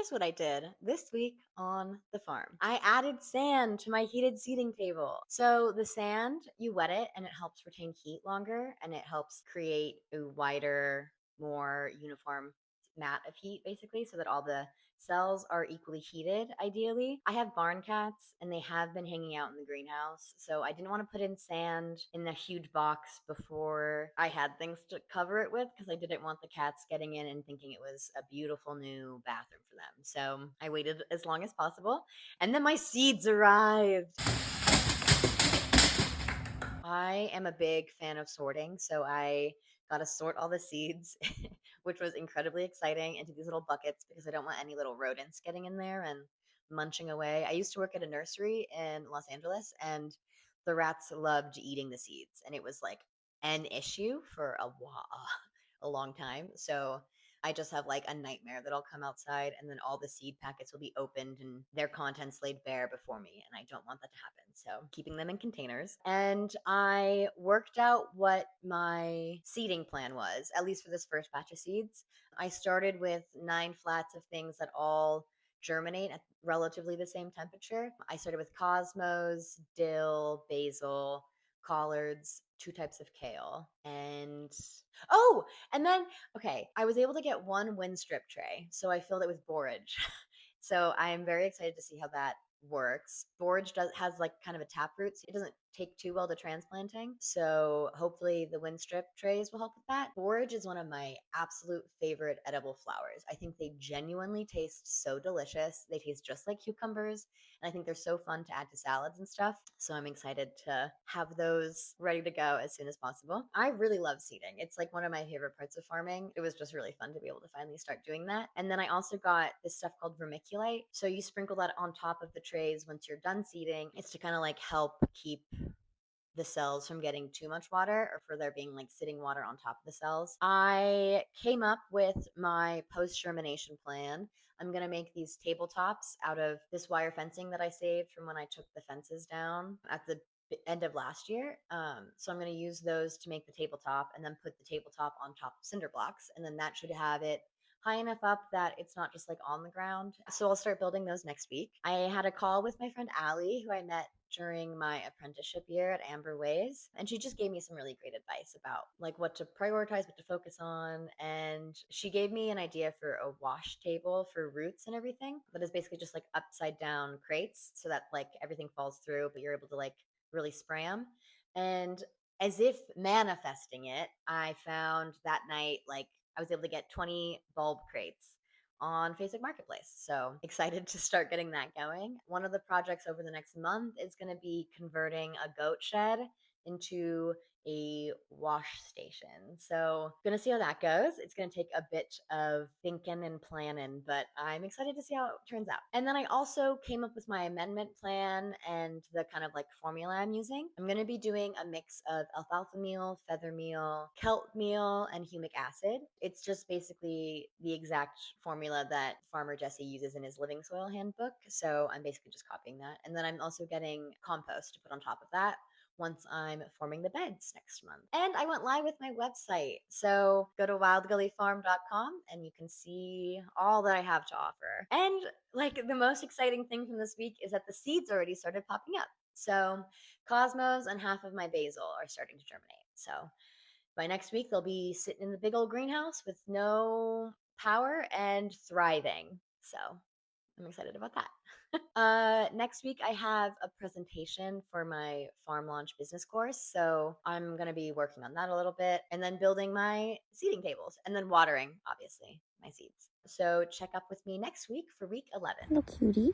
here's what I did this week on the farm. I added sand to my heated seating table. So the sand, you wet it and it helps retain heat longer and it helps create a wider, more uniform mat of heat basically so that all the cells are equally heated ideally. I have barn cats and they have been hanging out in the greenhouse, so I didn't want to put in sand in the huge box before I had things to cover it with because I didn't want the cats getting in and thinking it was a beautiful new bathroom for them. So I waited as long as possible and then my seeds arrived. I am a big fan of sorting, so I got to sort all the seeds, which was incredibly exciting, into these little buckets because I don't want any little rodents getting in there and munching away. I used to work at a nursery in Los Angeles, and the rats loved eating the seeds, and it was like an issue for a long time. So I just have like a nightmare that I'll come outside and then all the seed packets will be opened and their contents laid bare before me. And I don't want that to happen. So keeping them in containers. And I worked out what my seeding plan was, at least for this first batch of seeds. I started with 9 flats of things that all germinate at relatively the same temperature. I started with cosmos, dill, basil, collards, 2 types of kale, and oh, and then okay, I was able to get one wind strip tray, so I filled it with borage. So I am very excited to see how that works. Borage has like kind of a taproot, so it doesn't take too well to transplanting. So hopefully the wind strip trays will help with that. Borage is one of my absolute favorite edible flowers. I think they genuinely taste so delicious. They taste just like cucumbers, and I think they're so fun to add to salads and stuff. So I'm excited to have those ready to go as soon as possible. I really love seeding. It's like one of my favorite parts of farming. It was just really fun to be able to finally start doing that. And then I also got this stuff called vermiculite. So you sprinkle that on top of the trays once you're done seeding. It's to kind of like help keep the cells from getting too much water or for there being like sitting water on top of the cells. I came up with my post germination plan. I'm going to make these tabletops out of this wire fencing that I saved from when I took the fences down at the end of last year. So I'm going to use those to make the tabletop and then put the tabletop on top of cinder blocks. And then that should have it high enough up that it's not just like on the ground. So I'll start building those next week. I had a call with my friend Allie, who I met during my apprenticeship year at Amber Ways, and she just gave me some really great advice about like what to prioritize, what to focus on, and she gave me an idea for a wash table for roots and everything that is basically just like upside down crates so that like everything falls through but you're able to like really spray them. And as if manifesting it, I found that night like I was able to get 20 bulb crates on Facebook Marketplace. So excited to start getting that going. One of the projects over the next month is going to be converting a goat shed into a wash station. So gonna see how that goes. It's gonna take a bit of thinking and planning, but I'm excited to see how it turns out. And then I also came up with my amendment plan and the kind of like formula I'm using. I'm gonna be doing a mix of alfalfa meal, feather meal, kelp meal, and humic acid. It's just basically the exact formula that farmer Jesse uses in his living soil handbook. So I'm basically just copying that. And then I'm also getting compost to put on top of that once I'm forming the beds next month. And I went live with my website. So go to wildgullyfarm.com and you can see all that I have to offer. And like the most exciting thing from this week is that the seeds already started popping up. So cosmos and half of my basil are starting to germinate. So by next week, they'll be sitting in the big old greenhouse with no power and thriving. So I'm excited about that. Next week, I have a presentation for my farm launch business course. So I'm going to be working on that a little bit and then building my seeding tables and then watering, obviously, my seeds. So check up with me next week for week 11. Hello, cutie.